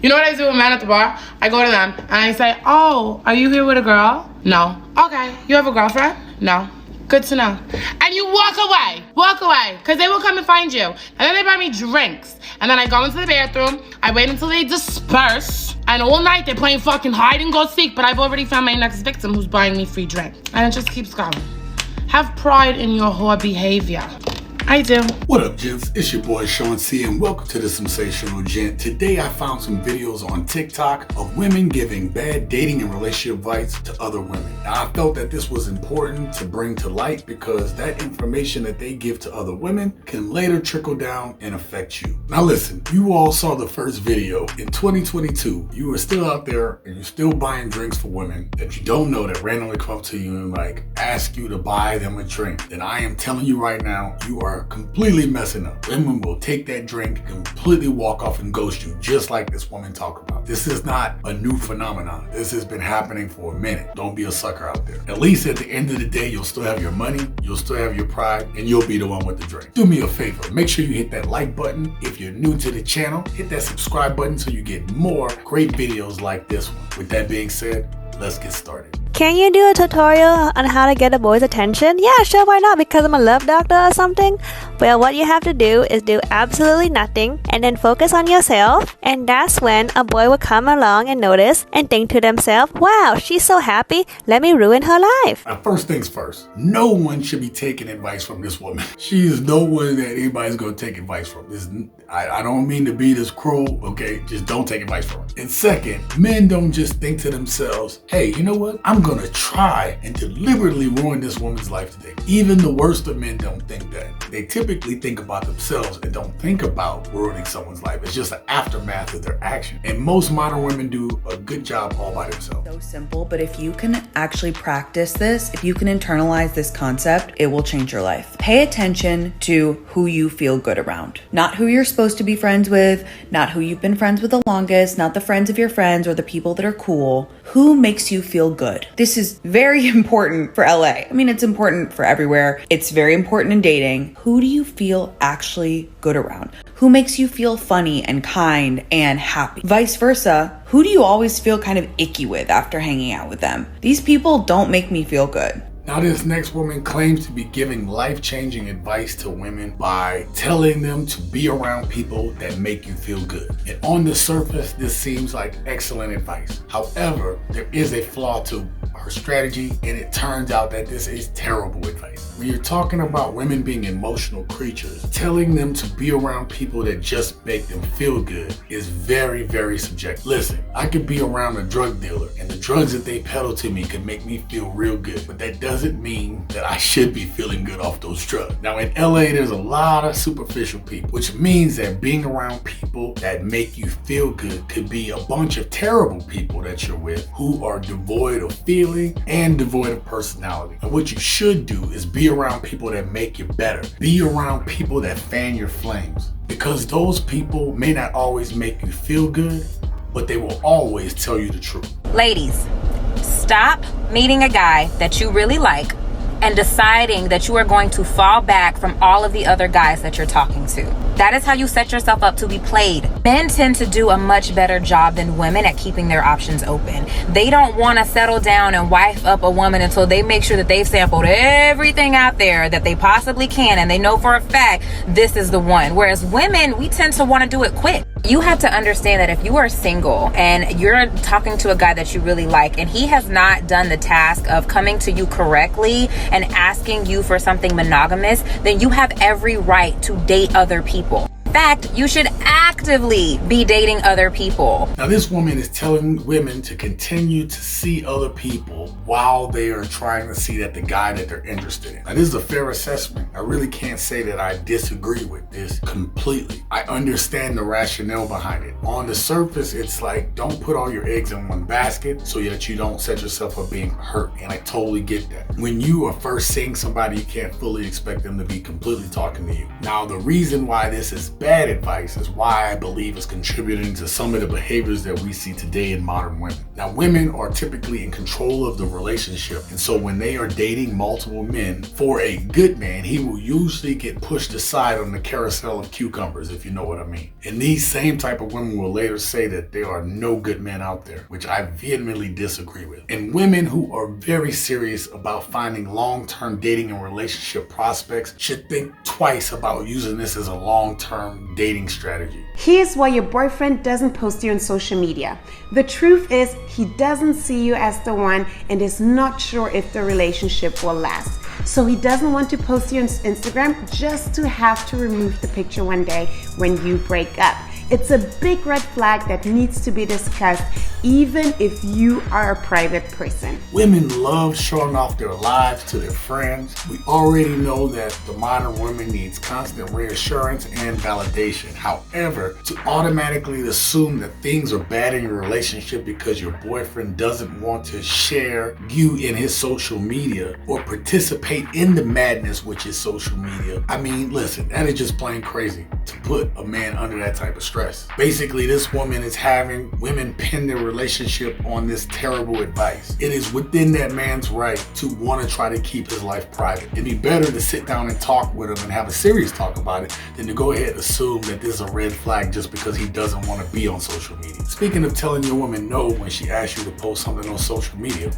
You know what I do with men at the bar? I go to them and I say, oh, are you here with a girl? No. Okay. You have a girlfriend? No. Good to know. And you walk away, because they will come and find you. And then they buy me drinks. And then I go into the bathroom, I wait until they disperse, and all night they're playing fucking hide and go seek, but I've already found my next victim who's buying me free drink. And it just keeps going. Have pride in your whore behavior. I do. What up, gents? It's your boy Sean C, and welcome to the Simsational Gent. Today I found some videos on TikTok of women giving bad dating and relationship advice to other women. Now, I felt that this was important to bring to light because that information that they give to other women can later trickle down and affect you. Now listen, you all saw the first video. In 2022, you were still out there and you're still buying drinks for women that you don't know that randomly come up to you and ask you to buy them a drink. And I am telling you right now, you are completely messing up. Women will take that drink, completely walk off and ghost you, just like this woman talked about. This is not a new phenomenon. This has been happening for a minute. Don't be a sucker out there. At least at the end of the day, you'll still have your money, you'll still have your pride, and you'll be the one with the drink. Do me a favor, make sure you hit that like button. If you're new to the channel, hit that subscribe button so you get more great videos like this one. With that being said, let's get started. Can you do a tutorial on how to get a boy's attention? Yeah, sure, why not? Because I'm a love doctor or something? Well, what you have to do is do absolutely nothing and then focus on yourself, and that's when a boy will come along and notice and think to themselves, wow, she's so happy, let me ruin her life. Now, first things first, no one should be taking advice from this woman. She is no one that anybody's gonna take advice from. I don't mean to be this cruel, okay? Just don't take advice from her. And second, men don't just think to themselves, hey, you know what? I'm gonna try and deliberately ruin this woman's life today. Even the worst of men don't think that. They typically think about themselves and don't think about ruining someone's life. It's just an aftermath of their action. And most modern women do a good job all by themselves. So simple, but if you can actually practice this, if you can internalize this concept, it will change your life. Pay attention to who you feel good around. Not who you're supposed to be friends with, not who you've been friends with the longest, not the friends of your friends or the people that are cool. Who makes you feel good? This is very important for LA. I mean, it's important for everywhere. It's very important in dating. Who do you feel actually good around? Who makes you feel funny and kind and happy? Vice versa, who do you always feel kind of icky with after hanging out with them? These people don't make me feel good. Now, this next woman claims to be giving life-changing advice to women by telling them to be around people that make you feel good. And on the surface, this seems like excellent advice. However, there is a flaw to her strategy, and it turns out that this is terrible advice. When you're talking about women being emotional creatures, telling them to be around people that just make them feel good is very, very subjective. Listen, I could be around a drug dealer, and the drugs that they peddle to me could make me feel real good, but that doesn't mean that I should be feeling good off those drugs. Now, in LA, there's a lot of superficial people, which means that being around people that make you feel good could be a bunch of terrible people that you're with who are devoid of feeling and devoid of personality. And what you should do is be around people that make you better. Be around people that fan your flames, because those people may not always make you feel good, but they will always tell you the truth. Ladies, stop meeting a guy that you really like and deciding that you are going to fall back from all of the other guys that you're talking to. That is how you set yourself up to be played. Men tend to do a much better job than women at keeping their options open. They don't want to settle down and wife up a woman until they make sure that they've sampled everything out there that they possibly can, and they know for a fact this is the one. Whereas women, we tend to want to do it quick. You have to understand that if you are single and you're talking to a guy that you really like and he has not done the task of coming to you correctly and asking you for something monogamous, then you have every right to date other people. In fact, you should actively be dating other people. Now, this woman is telling women to continue to see other people while they are trying to see that the guy that they're interested in. Now, this is a fair assessment. I really can't say that I disagree with this completely. I understand the rationale behind it. On the surface, it's like, don't put all your eggs in one basket so that you don't set yourself up being hurt. And I totally get that. When you are first seeing somebody, you can't fully expect them to be completely talking to you. Now, the reason why this is bad advice is why I believe it's contributing to some of the behaviors that we see today in modern women. Now, women are typically in control of the relationship, and so when they are dating multiple men, for a good man, he will usually get pushed aside on the carousel of cucumbers, if you know what I mean. And these same type of women will later say that there are no good men out there, which I vehemently disagree with. And women who are very serious about finding long-term dating and relationship prospects should think twice about using this as a long-term dating strategy. Here's why your boyfriend doesn't post you on social media. The truth is, he doesn't see you as the one and is not sure if the relationship will last. So he doesn't want to post you on Instagram just to have to remove the picture one day when you break up. It's a big red flag that needs to be discussed, even if you are a private person. Women love showing off their lives to their friends. We already know that the modern woman needs constant reassurance and validation. However, to automatically assume that things are bad in your relationship because your boyfriend doesn't want to share you in his social media or participate in the madness which is social media, I mean, listen, that is just plain crazy to put a man under that type of stress. Basically, this woman is having women pin their relationship on this terrible advice. It is within that man's right to want to try to keep his life private. It'd be better to sit down and talk with him and have a serious talk about it than to go ahead and assume that this is a red flag just because he doesn't want to be on social media. Speaking of telling your woman no when she asks you to post something on social media.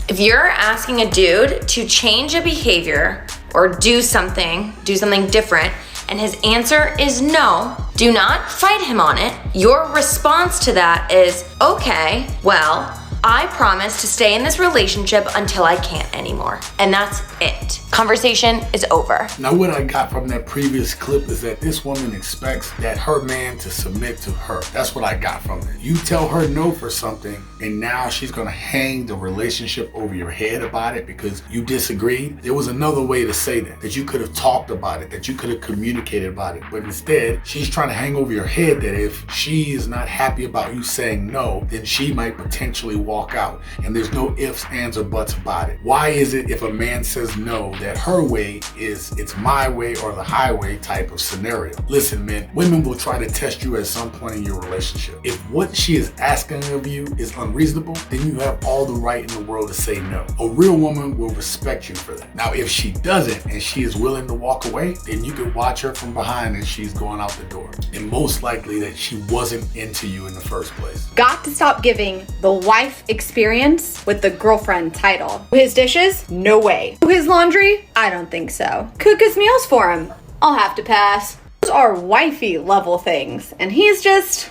If you're asking a dude to change a behavior or do something different, and his answer is no, do not fight him on it. Your response to that is, okay, well, I promise to stay in this relationship until I can't anymore. And that's it. Conversation is over. Now, what I got from that previous clip is that this woman expects that her man to submit to her. That's what I got from it. You tell her no for something, and now she's gonna hang the relationship over your head about it because you disagreed. There was another way to say that you could have talked about it, that you could have communicated about it. But instead, she's trying to hang over your head that if she is not happy about you saying no, then she might potentially walk out. And there's no ifs, ands, or buts about it. Why is it if a man says no that her way is it's my way or the highway type of scenario? Listen, men, women will try to test you at some point in your relationship. If what she is asking of you is unreasonable, then you have all the right in the world to say no. A real woman will respect you for that. Now, if she doesn't and she is willing to walk away, then you can watch her from behind as she's going out the door. And most likely that she wasn't into you in the first place. Got to stop giving the wife experience with the girlfriend title. His dishes? No way. His laundry? I don't think so. Cook his meals for him? I'll have to pass. Those are wifey level things. And he's just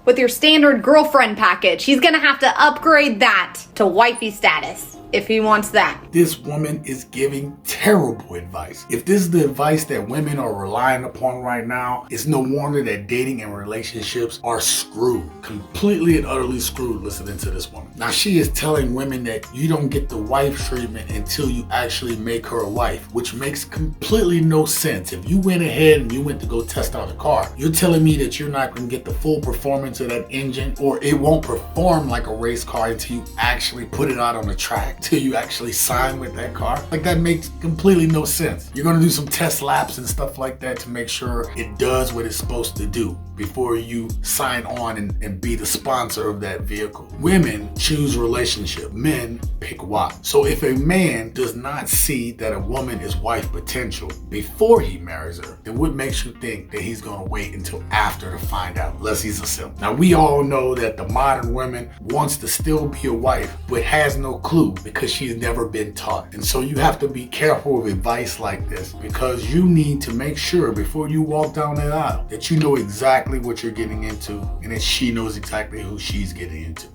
with your standard girlfriend package. He's gonna have to upgrade that to wifey status if he wants that. This woman is giving terrible advice. If this is the advice that women are relying upon right now, it's no wonder that dating and relationships are screwed. Completely and utterly screwed listening to this woman. Now, she is telling women that you don't get the wife treatment until you actually make her a wife, which makes completely no sense. If you went ahead and you went to go test out a car, you're telling me that you're not going to get the full performance of that engine, or it won't perform like a race car until you actually put it out on the track, till you actually sign with that car. Like, that makes completely no sense. You're gonna do some test laps and stuff like that to make sure it does what it's supposed to do before you sign on and be the sponsor of that vehicle. Women choose relationship, men pick wife. So if a man does not see that a woman is wife potential before he marries her, then what makes you think that he's gonna wait until after to find out, unless he's a simp? Now, we all know that the modern woman wants to still be a wife, but has no clue because she's never been taught. And so you have to be careful of advice like this, because you need to make sure before you walk down that aisle that you know exactly what you're getting into, and that she knows exactly who she's getting into.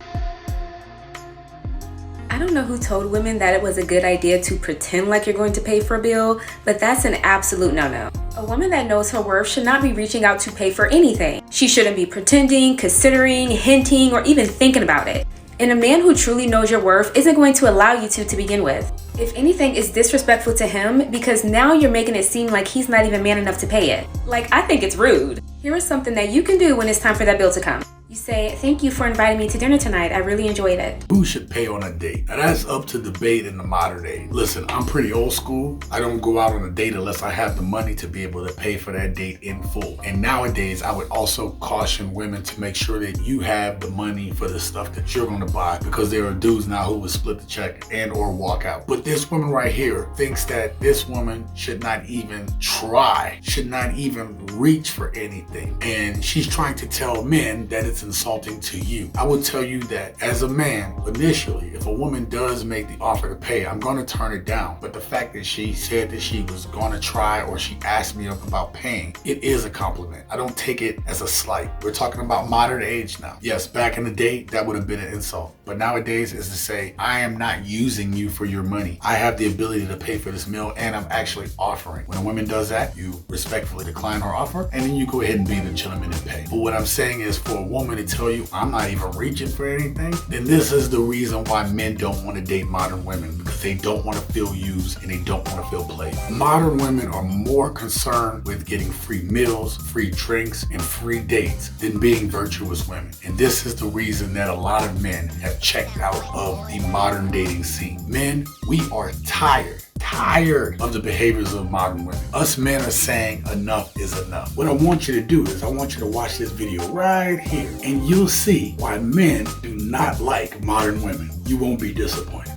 I don't know who told women that it was a good idea to pretend like you're going to pay for a bill, but that's an absolute no-no. A woman that knows her worth should not be reaching out to pay for anything. She shouldn't be pretending, considering, hinting, or even thinking about it. And a man who truly knows your worth isn't going to allow you to begin with. If anything, it's disrespectful to him because now you're making it seem like he's not even man enough to pay it. Like, I think it's rude. Here is something that you can do when it's time for that bill to come. You say, thank you for inviting me to dinner tonight. I really enjoyed it. Who should pay on a date? Now that's up to debate in the modern age. Listen, I'm pretty old school. I don't go out on a date unless I have the money to be able to pay for that date in full. And nowadays, I would also caution women to make sure that you have the money for the stuff that you're gonna buy, because there are dudes now who would split the check and or walk out. But this woman right here thinks that this woman should not even try, should not even reach for anything. And she's trying to tell men that it's insulting to you. I will tell you that as a man, initially, if a woman does make the offer to pay, I'm gonna turn it down. But the fact that she said that she was gonna try, or she asked me about paying, it is a compliment. I don't take it as a slight. We're talking about modern age now. Yes, back in the day, that would have been an insult. But nowadays is to say, I am not using you for your money. I have the ability to pay for this meal, and I'm actually offering. When a woman does that, you respectfully decline her offer, and then you go ahead and be the gentleman and pay. But what I'm saying is, for a woman to tell you, I'm not even reaching for anything, then this is the reason why men don't want to date modern women, because they don't want to feel used and they don't want to feel played. Modern women are more concerned with getting free meals, free drinks, and free dates than being virtuous women. And this is the reason that a lot of men have checked out of the modern dating scene. Men, we are tired of the behaviors of modern women. Us men are saying enough is enough. What I want you to do is I want you to watch this video right here, and you'll see why men do not like modern women. You won't be disappointed.